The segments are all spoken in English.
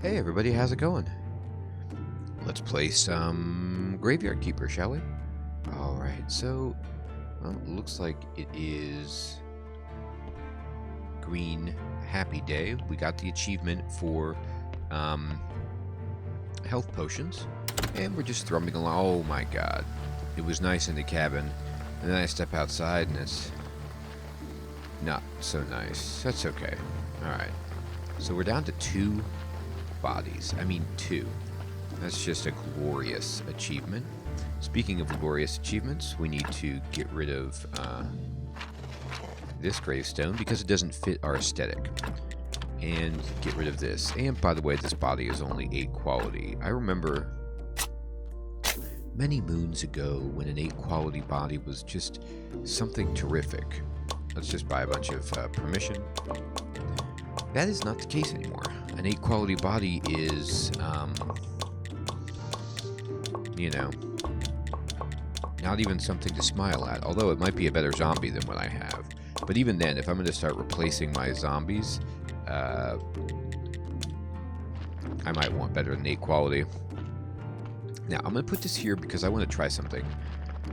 Hey everybody, how's it going? Let's play some Graveyard Keeper, shall we? Alright, so, well, it looks like it is Green Happy Day. We got the achievement for health potions, and we're just thrumming along. Oh my god. It was nice in the cabin, and then I step outside and it's not so nice. That's okay. Alright, so we're down to 2 bodies. I mean 2. That's just a glorious achievement. Speaking of glorious achievements, we need to get rid of this gravestone because it doesn't fit our aesthetic. And get rid of this. And by the way, this body is only 8 quality. I remember many moons ago when an 8 quality body was just something terrific. Let's just buy a bunch of permission. That is not the case anymore. An 8 quality body is, you know, not even something to smile at. Although it might be a better zombie than what I have. But even then, if I'm going to start replacing my zombies, I might want better than 8 quality. Now, I'm going to put this here because I want to try something.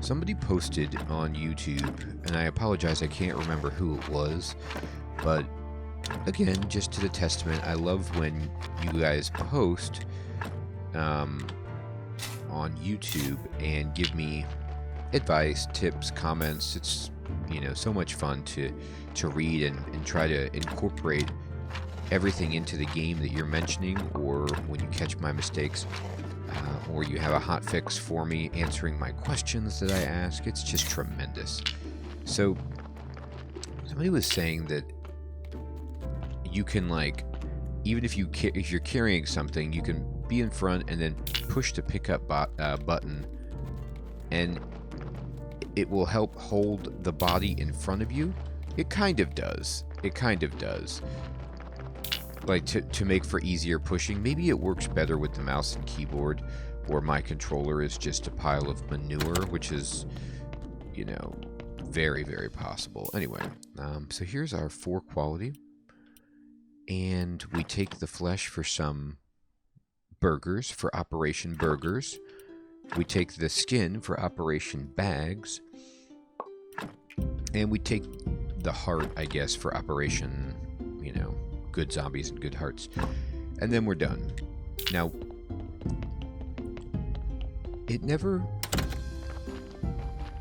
Somebody posted on YouTube, and I apologize, I can't remember who it was, but again, just to the testament, I love when you guys post on YouTube and give me advice, tips, comments. It's, you know, so much fun to read and try to incorporate everything into the game that you're mentioning, or when you catch my mistakes, or you have a hot fix for me answering my questions that I ask. It's just tremendous. So somebody was saying that you can, like, even if you're carrying something, you can be in front and then push the pickup button, and it will help hold the body in front of you. It kind of does. It kind of does. Like, to make for easier pushing. Maybe it works better with the mouse and keyboard, or my controller is just a pile of manure, which is, you know, very, very possible. Anyway, so here's our 4 quality. And we take the flesh for some burgers, for Operation Burgers. We take the skin for Operation Bags. And we take the heart, I guess, for Operation, you know, good zombies and good hearts. And then we're done. Now, it never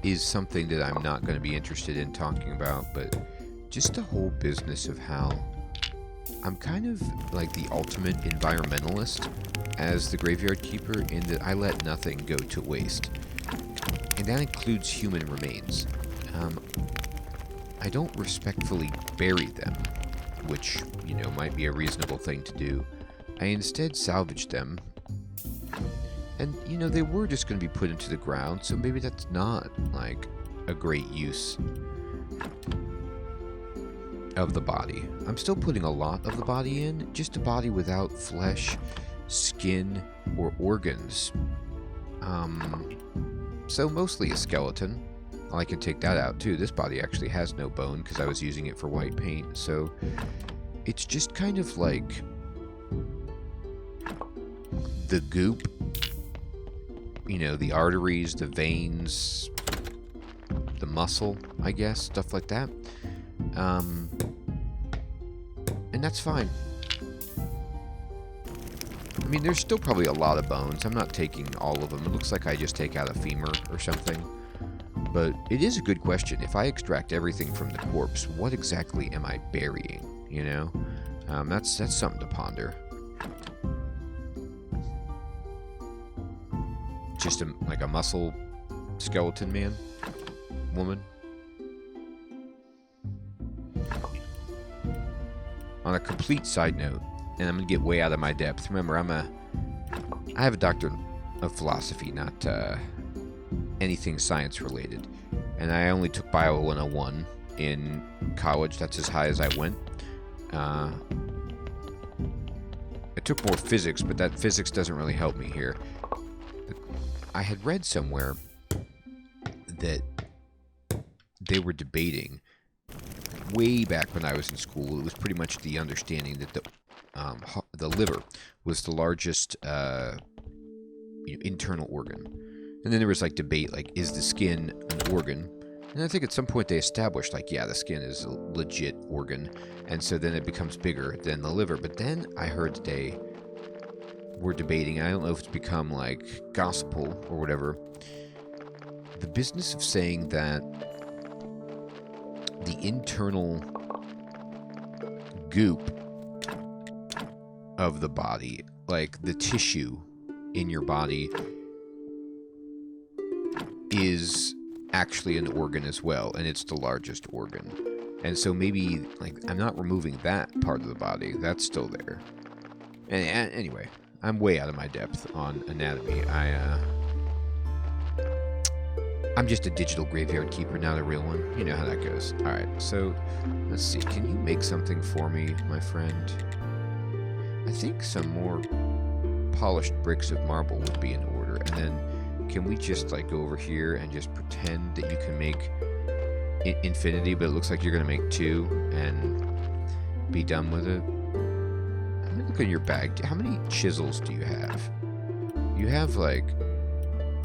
is something that I'm not going to be interested in talking about, but just the whole business of how I'm kind of like the ultimate environmentalist as the Graveyard Keeper, in that I let nothing go to waste. And that includes human remains. I don't respectfully bury them, which, you know, might be a reasonable thing to do. I instead salvage them. And, you know, they were just going to be put into the ground, so maybe that's not, like, a great use of the body. I'm still putting a lot of the body in, just a body without flesh, skin, or organs. So mostly a skeleton. I can take that out too. This body actually has no bone because I was using it for white paint, so it's just kind of like the goop, you know, the arteries, the veins, the muscle, I guess, stuff like that. And that's fine. I mean, there's still probably a lot of bones. I'm not taking all of them. It looks like I just take out a femur or something. But it is a good question. If I extract everything from the corpse, what exactly am I burying? You know? That's something to ponder. Just like a muscle skeleton man? Woman? On a complete side note, and I'm going to get way out of my depth. Remember, I have a doctorate of philosophy, not anything science related. And I only took Bio 101 in college. That's as high as I went. I took more physics, but that physics doesn't really help me here. I had read somewhere that they were debating way back when I was in school. It was pretty much the understanding that the the liver was the largest internal organ. And then there was like debate, like, is the skin an organ? And I think at some point they established, like, yeah, the skin is a legit organ. And so then it becomes bigger than the liver. But then I heard today, we're debating, I don't know if it's become like gospel or whatever, the business of saying that the internal goop of the body, like the tissue in your body, is actually an organ as well, and it's the largest organ. And so maybe, like, I'm not removing that part of the body, that's still there. And anyway, I'm way out of my depth on anatomy. I'm just a digital graveyard keeper, not a real one. You know how that goes. Alright, so let's see. Can you make something for me, my friend? I think some more polished bricks of marble would be in order. And then can we just like go over here and just pretend that you can make infinity, but it looks like you're going to make 2 and be done with it? Let me look in your bag. How many chisels do you have? You have like...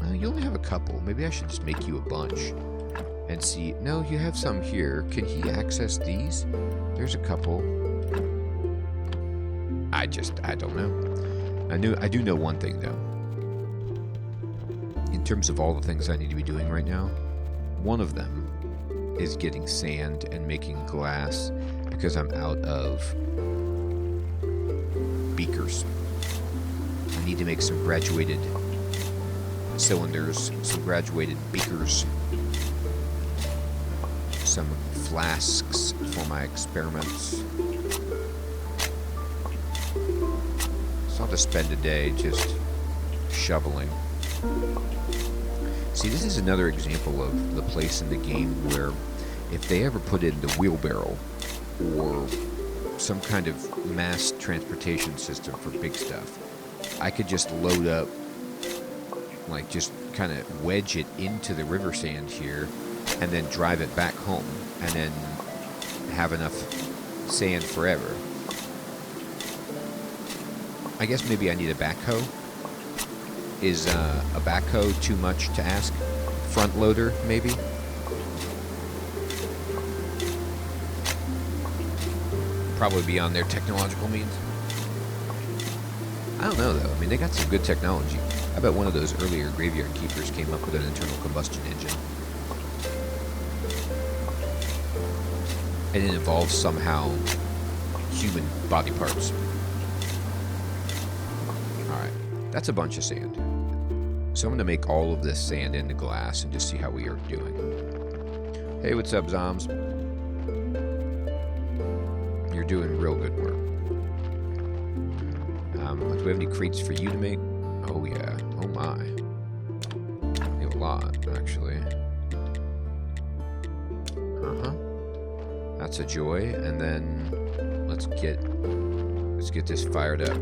Well, you only have a couple. Maybe I should just make you a bunch and see. No, you have some here. Can he access these? There's a couple. I don't know. I do know one thing though. In terms of all the things I need to be doing right now, one of them is getting sand and making glass because I'm out of beakers. I need to make some graduated cylinders, some graduated beakers, some flasks for my experiments. So I'll just spend a day just shoveling. See, this is another example of the place in the game where if they ever put in the wheelbarrow or some kind of mass transportation system for big stuff, I could just load up, like just kind of wedge it into the river sand here and then drive it back home and then have enough sand forever. I guess maybe I need a backhoe. Is a backhoe too much to ask? Front loader, maybe? Probably beyond their technological means. I don't know though. I mean, they got some good technology. I bet one of those earlier graveyard keepers came up with an internal combustion engine. And it involves somehow human body parts. Alright, that's a bunch of sand. So I'm going to make all of this sand into glass and just see how we are doing. Hey, what's up, Zoms? You're doing real good work. Do we have any crates for you to make? Oh yeah, oh my. We have a lot, actually. That's a joy, and then let's get this fired up.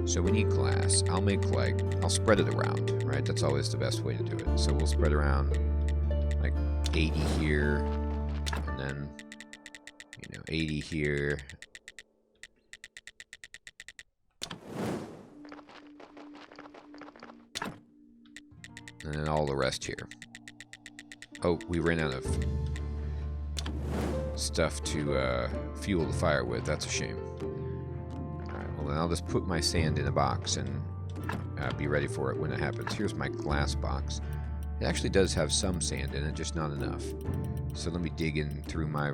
So we need glass. I'll spread it around, right? That's always the best way to do it. So we'll spread around like 80 here, and then 80 here. And then all the rest here. Oh, we ran out of stuff to fuel the fire with. That's a shame. Alright, well then I'll just put my sand in a box and be ready for it when it happens. Here's my glass box. It actually does have some sand in it, just not enough. So let me dig in through my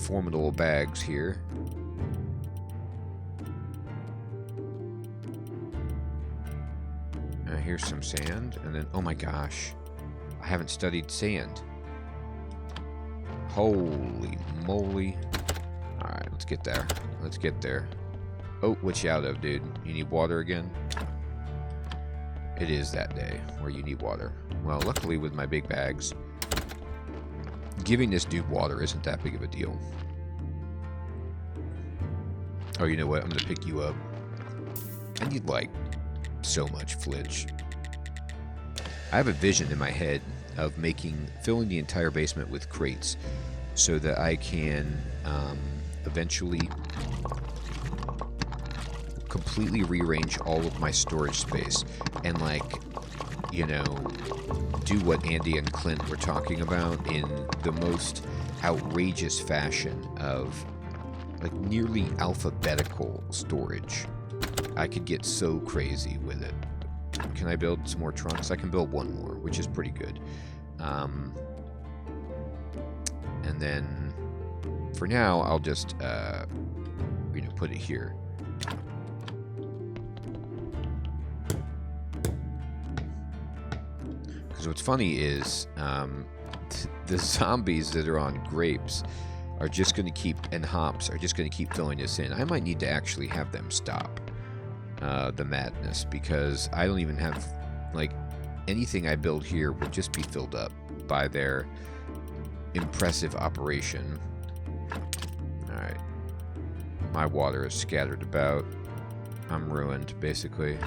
formidable bags here. Here's some sand, and then, oh my gosh, I haven't studied sand. Holy moly. Alright, let's get there. Let's get there. Oh, what you out of, dude? You need water again? It is that day where you need water. Well, luckily with my big bags, giving this dude water isn't that big of a deal. Oh, you know what? I'm gonna pick you up. I need, like, so much flitch. I have a vision in my head of filling the entire basement with crates so that I can eventually completely rearrange all of my storage space and, like, you know, do what Andy and Clint were talking about in the most outrageous fashion of, like, nearly alphabetical storage. I could get so crazy with it. Can I build some more trunks? I can build one more, which is pretty good. And then for now, I'll just, you know, put it here. Because what's funny is the zombies that are on grapes are just going to keep, and hops are just going to keep filling this in. I might need to actually have them stop the madness, because I don't even have, like, anything I build here will just be filled up by their impressive operation. Alright. My water is scattered about. I'm ruined, basically.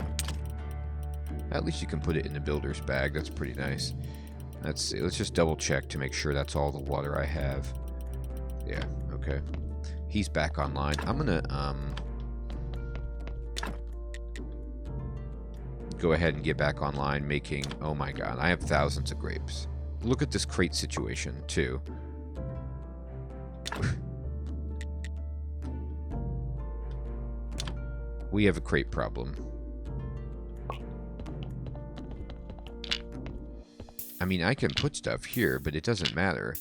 At least you can put it in the builder's bag. That's pretty nice. Let's just double check to make sure that's all the water I have. Yeah, okay. He's back online. I'm gonna go ahead and get back online making... Oh my god, I have thousands of grapes. Look at this crate situation, too. We have a crate problem. I mean, I can put stuff here, but it doesn't matter.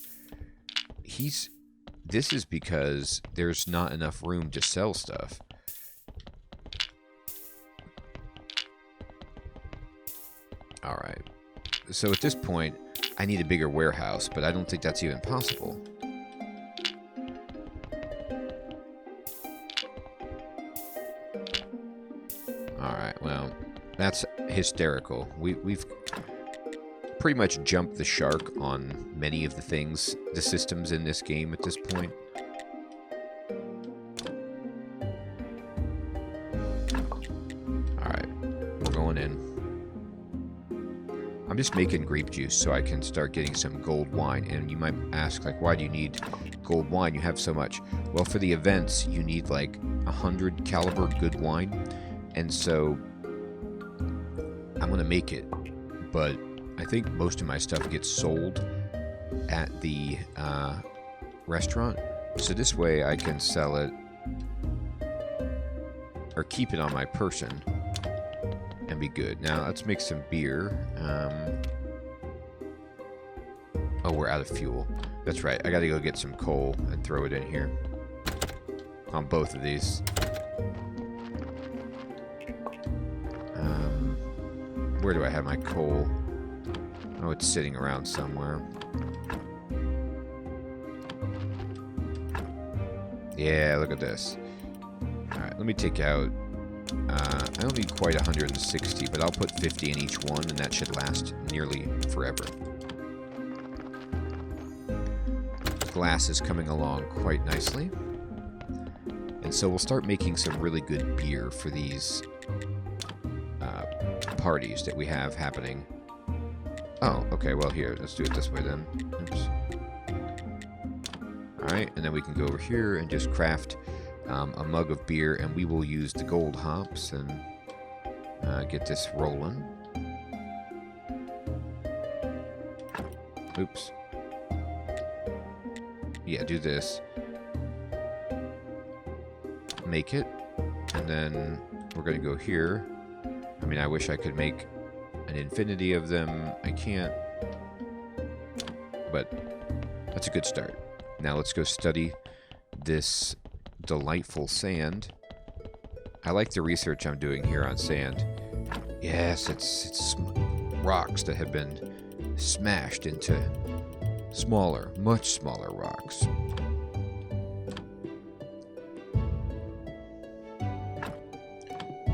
This is because there's not enough room to sell stuff. Alright. So at this point, I need a bigger warehouse, but I don't think that's even possible. Alright, well, that's hysterical. We've pretty much jumped the shark on many of the systems in this game at this point. Alright, we're going in. I'm just making grape juice so I can start getting some gold wine. And you might ask, like, why do you need gold wine? You have so much. Well, for the events, you need, like, 100 caliber good wine. And so I'm going to make it. But I think most of my stuff gets sold at the restaurant. So this way I can sell it or keep it on my person and be good. Now let's make some beer. Oh, we're out of fuel. That's right. I gotta go get some coal and throw it in here on both of these. Where do I have my coal? Oh, it's sitting around somewhere. Yeah, look at this. Alright, let me take out... I don't need quite 160, but I'll put 50 in each one, and that should last nearly forever. Glass is coming along quite nicely. And so we'll start making some really good beer for these parties that we have happening. Oh, okay, well here, let's do it this way then. Oops. Alright, and then we can go over here and just craft a mug of beer, and we will use the gold hops and get this rolling. Oops. Yeah, do this. Make it, and then we're going to go here. I mean, I wish I could make an infinity of them. I can't. But that's a good start. Now let's go study this delightful sand. I like the research I'm doing here on sand. Yes, it's rocks that have been smashed into smaller, much smaller rocks.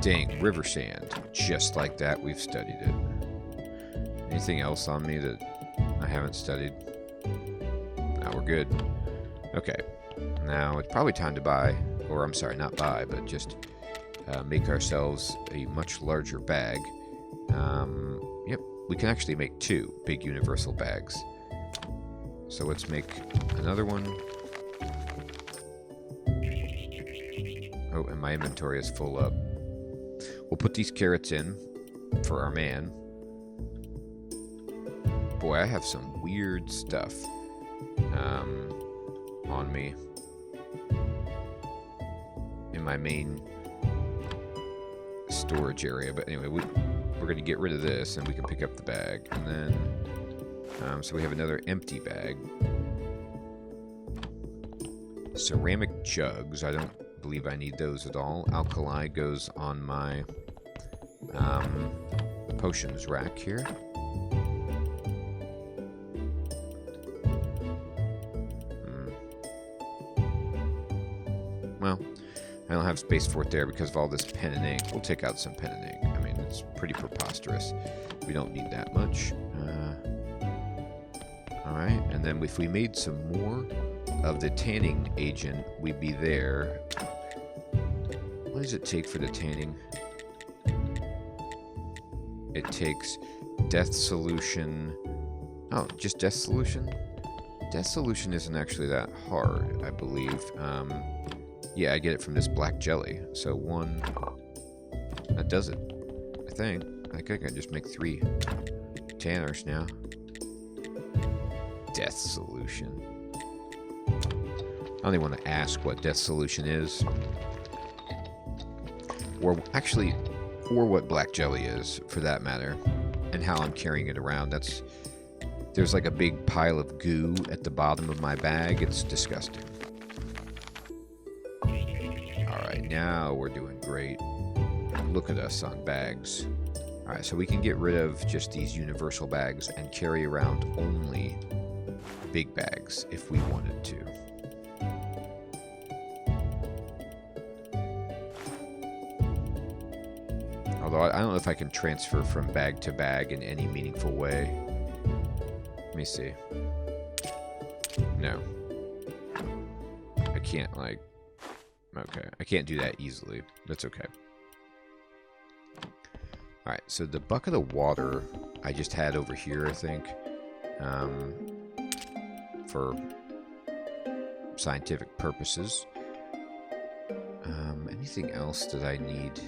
Dang, river sand. Just like that, we've studied it. Anything else on me that I haven't studied? No, we're good. Okay. Now, it's probably time to buy, or I'm sorry, not buy, but just make ourselves a much larger bag. Yep, we can actually make 2 big universal bags. So let's make another one. Oh, and my inventory is full up. We'll put these carrots in for our man. Boy, I have some weird stuff on me in my main storage area. But anyway, we're going to get rid of this, and we can pick up the bag. And then, so we have another empty bag. Ceramic jugs. I don't believe I need those at all. Alkali goes on my potions rack here. Well, I don't have space for it there because of all this pen and ink. We'll take out some pen and ink. I mean, it's pretty preposterous. We don't need that much. Alright, and then if we made some more of the tanning agent, we'd be there. What does it take for the tanning? It takes death solution. Oh, just death solution? Death solution isn't actually that hard, I believe. Yeah, I get it from this black jelly. So one, that does it, I think. I think I can just make 3 tanners now. Death solution. I don't even want to ask what death solution is. Or actually, or what black jelly is, for that matter. And how I'm carrying it around. There's like a big pile of goo at the bottom of my bag. It's disgusting. Alright, now we're doing great. Look at us on bags. Alright, so we can get rid of just these universal bags and carry around only big bags if we wanted to. Although I don't know if I can transfer from bag to bag in any meaningful way. Let me see. No. I can't, like... Okay, I can't do that easily. That's okay. Alright, so the bucket of water I just had over here, I think. For scientific purposes. Anything else that I need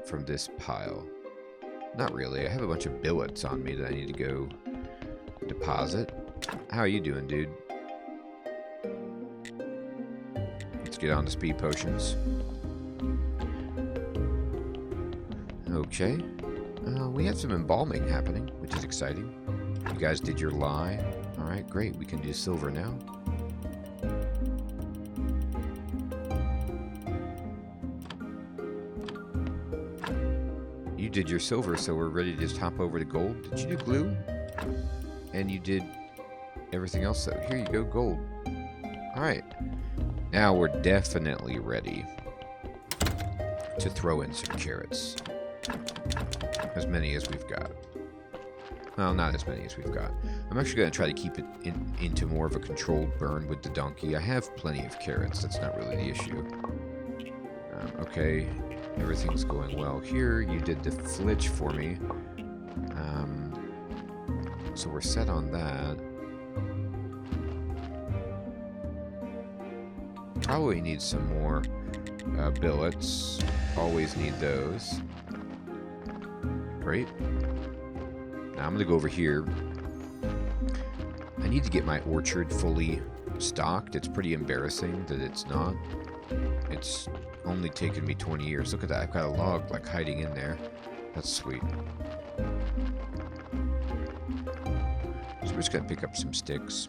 from this pile? Not really. I have a bunch of billets on me that I need to go deposit. How are you doing, dude? Let's get on to speed potions. Okay. We have some embalming happening, which is exciting. You guys did your lye. Alright, great. We can do silver now. You did your silver, so we're ready to just hop over to gold. Did you do glue? And you did everything else, so here you go, gold. Alright. Now we're definitely ready to throw in some carrots. As many as we've got. Well, not as many as we've got. I'm actually going to try to keep it into more of a controlled burn with the donkey. I have plenty of carrots. That's not really the issue. Okay. Everything's going well here. You did the flitch for me. So we're set on that. Probably need some more billets. Always need those. Great. Now I'm going to go over here. I need to get my orchard fully stocked. It's pretty embarrassing that it's not. It's only taken me 20 years. Look at that. I've got a log like hiding in there. That's sweet. So we're just going to pick up some sticks.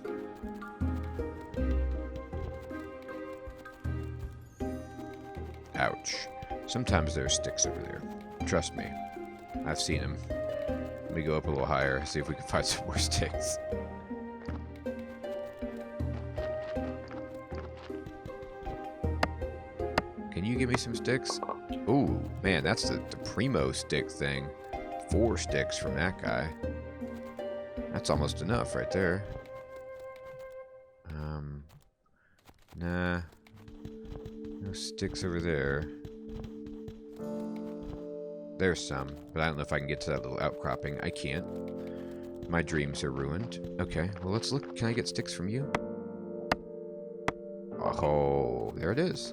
Ouch. Sometimes there are sticks over there. Trust me. I've seen them. Let me go up a little higher, see if we can find some more sticks. Can you give me some sticks? Ooh, man, that's the primo stick thing. 4 sticks from that guy. That's almost enough right there. Nah. No sticks over there. There's some, but I don't know if I can get to that little outcropping. I can't. My dreams are ruined. Okay, well, let's look. Can I get sticks from you? Oh, there it is.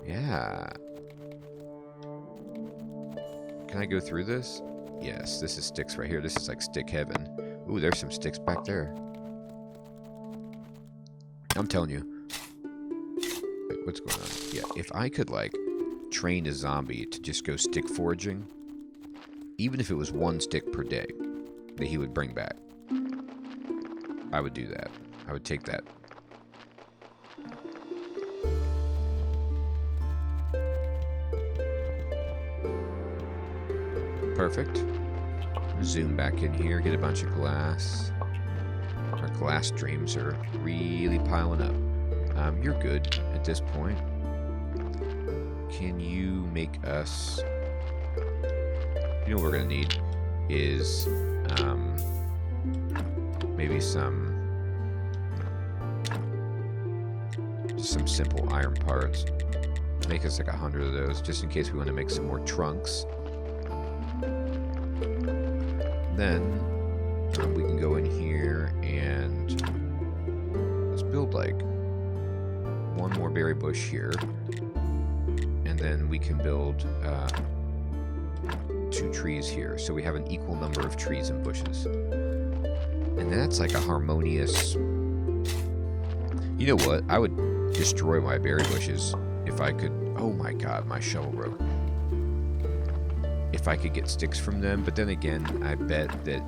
Yeah. Can I go through this? Yes, this is sticks right here. This is like stick heaven. Ooh, there's some sticks back there. I'm telling you. Wait, what's going on? Yeah, if I could, like, train a zombie to just go stick foraging, even if it was 1 stick per day that he would bring back, I would do that. I would take that. Perfect. Zoom back in here, get a bunch of glass. Our glass dreams are really piling up. You're good at this point. Can you make us... You know what we're going to need is maybe some simple iron parts. Make us like 100 of those, just in case we want to make some more trunks. Then we can go in here and let's build like 1 more berry bush here, and then we can build 2 trees here, so we have an equal number of trees and bushes. And that's like a harmonious... You know what? I would destroy my berry bushes if I could... Oh my god, my shovel broke. If I could get sticks from them, but then again, I bet that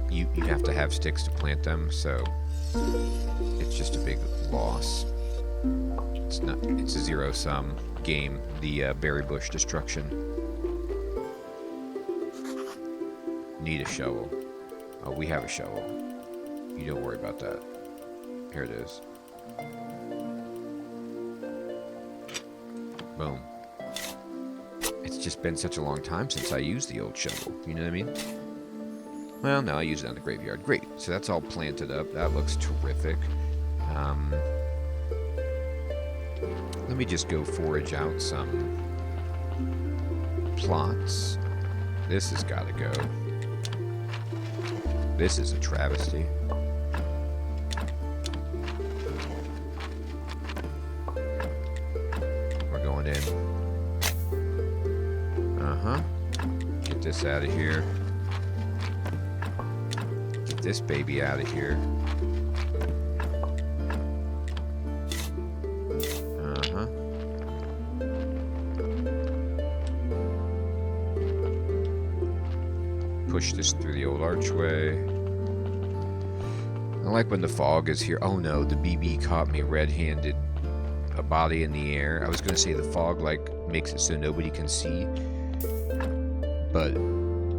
you have to have sticks to plant them, so it's just a big loss. It's a zero-sum game, the berry bush destruction. Need a shovel. Oh, we have a shovel. You don't worry about that. Here it is. Boom. It's just been such a long time since I used the old shovel. You know what I mean? Well, now I use it on the graveyard. Great. So that's all planted up. That looks terrific. Let me just go forage out some plots. This has got to go. This is a travesty. We're going in. Uh-huh. Get this out of here. Get this baby out of here. Uh-huh. Push this through the old archway. I like when the fog is here. Oh no, the BB caught me red-handed. A body in the air. I was going to say the fog like makes it so nobody can see, but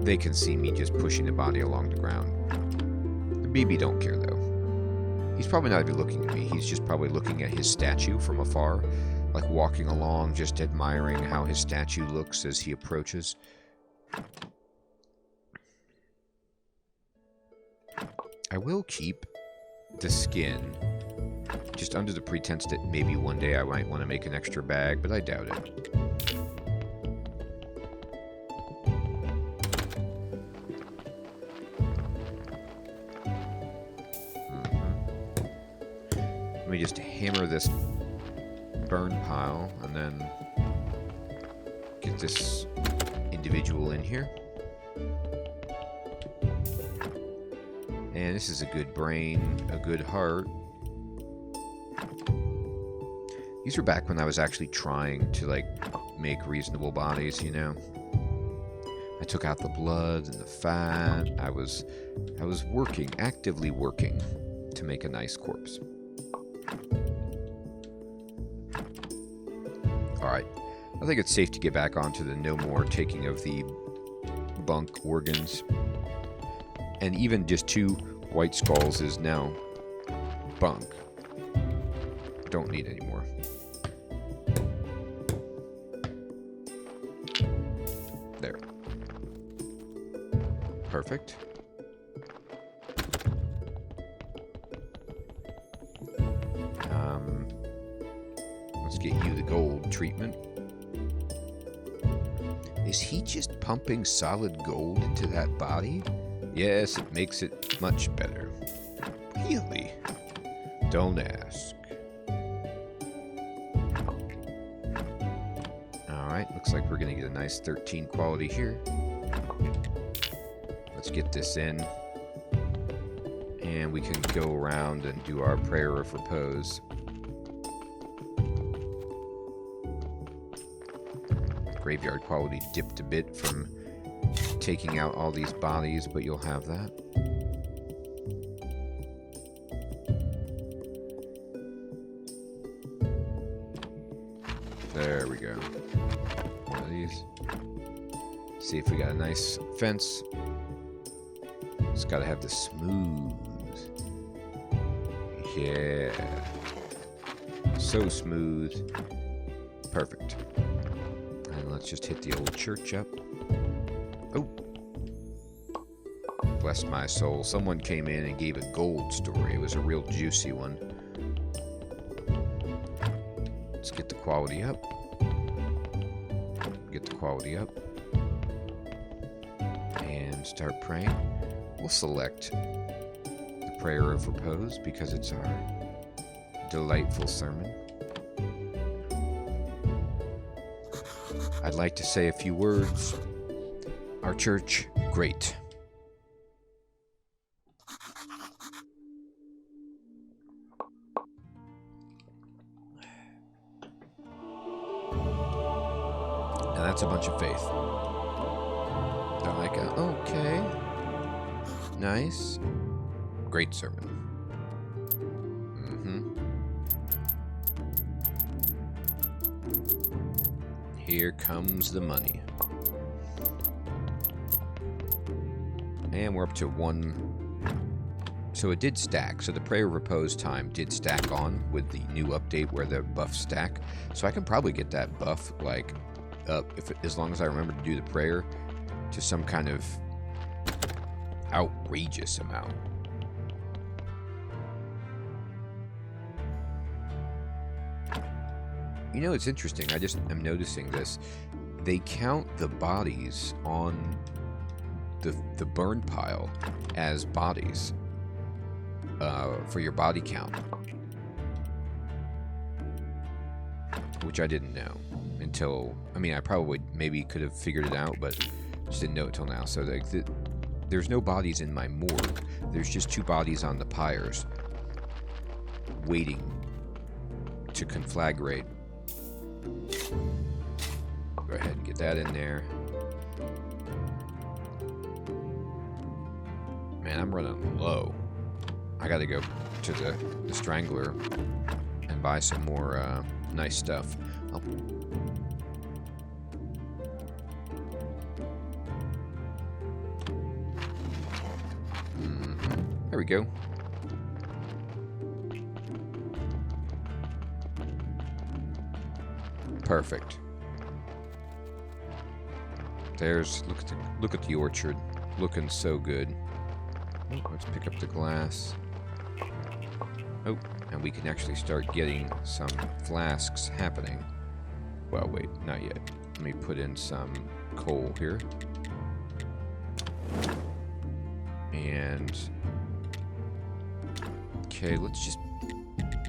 they can see me just pushing the body along the ground. The BB don't care though. He's probably not even looking at me. He's just probably looking at his statue from afar, like walking along, just admiring how his statue looks as he approaches. I will keep the skin, just under the pretense that maybe one day I might want to make an extra bag, but I doubt it. Let me just hammer this burn pile and then get this individual in here. And this is a good brain, a good heart. These were back when I was actually trying to, like, make reasonable bodies, you know? I took out the blood and the fat. I was working, actively working to make a nice corpse. Alright. I think it's safe to get back onto the no more taking of the bunk organs. And even just 2 white skulls is now bunk. Don't need any more. There. Perfect. Let's get you the gold treatment. Is he just pumping solid gold into that body? Yes, it makes it much better. Really? Don't ask. Alright, looks like we're going to get a nice 13 quality here. Let's get this in. And we can go around and do our prayer of repose. Graveyard quality dipped a bit from taking out all these bodies, but you'll have that. There we go. One of these. See if we got a nice fence. It's got to have the smooth. Yeah. So smooth. Perfect. And let's just hit the old church up. Oh. Bless my soul. Someone came in and gave a gold story. It was a real juicy one. Let's get the quality up. Get the quality up. And start praying. We'll select the prayer of repose because it's our delightful sermon. I'd like to say a few words. Our church, great. Now that's a bunch of faith. They're like, okay. Nice. Great sermon. Here comes the money. And we're up to 1. So it did stack. So the prayer of repose time did stack on with the new update where the buffs stack. So I can probably get that buff like up as long as I remember to do the prayer to some kind of outrageous amount. You know, it's interesting. I just am noticing this. They count the bodies on the burn pile as bodies for your body count, which I didn't know until. I mean, I probably maybe could have figured it out, but just didn't know it till now. So there's no bodies in my morgue. There's just 2 bodies on the pyres waiting to conflagrate. Go ahead and get that in there. Man, I'm running low. I gotta go to the Strangler and buy some more nice stuff. Oh. There we go. Perfect. There's look at the orchard, looking so good. Let's pick up the glass. Oh, and we can actually start getting some flasks happening. Well, wait, not yet. Let me put in some coal here. And okay, let's just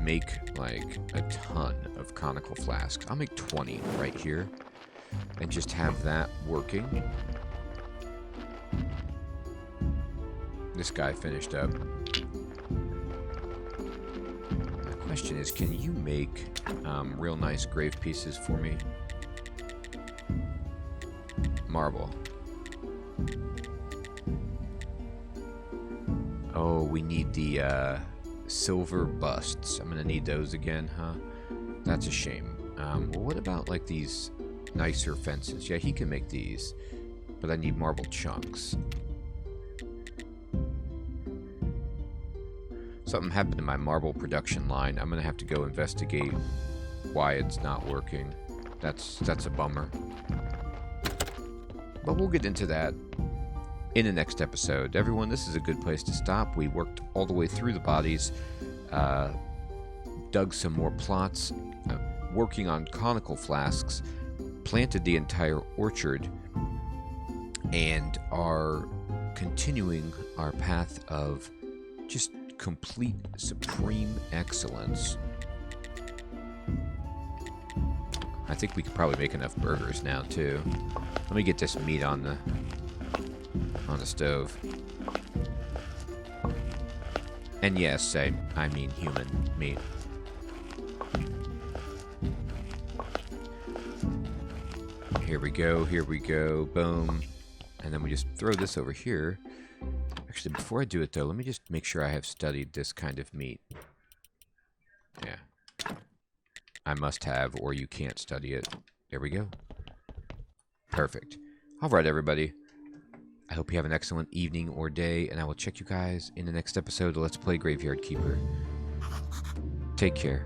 make like a ton of conical flasks. I'll make 20 right here and just have that working. This guy finished up. The question is, can you make real nice grave pieces for me? Marble. Oh, we need the silver busts. I'm gonna need those again, huh? That's a shame. Well, what about like these nicer fences? Yeah, he can make these, but I need marble chunks. Something happened to my marble production line. I'm gonna have to go investigate why it's not working. That's a bummer. But we'll get into that in the next episode. Everyone, this is a good place to stop. We worked all the way through the bodies, dug some more plots, working on conical flasks, planted the entire orchard, and are continuing our path of just complete supreme excellence. I think we could probably make enough burgers now too. Let me get this meat on the stove. And yes, I mean human meat. Here we go, boom. And then we just throw this over here. Actually, before I do it though, let me just make sure I have studied this kind of meat. Yeah. I must have, or you can't study it. There we go. Perfect. Alright, everybody. I hope you have an excellent evening or day, and I will check you guys in the next episode of Let's Play Graveyard Keeper. Take care.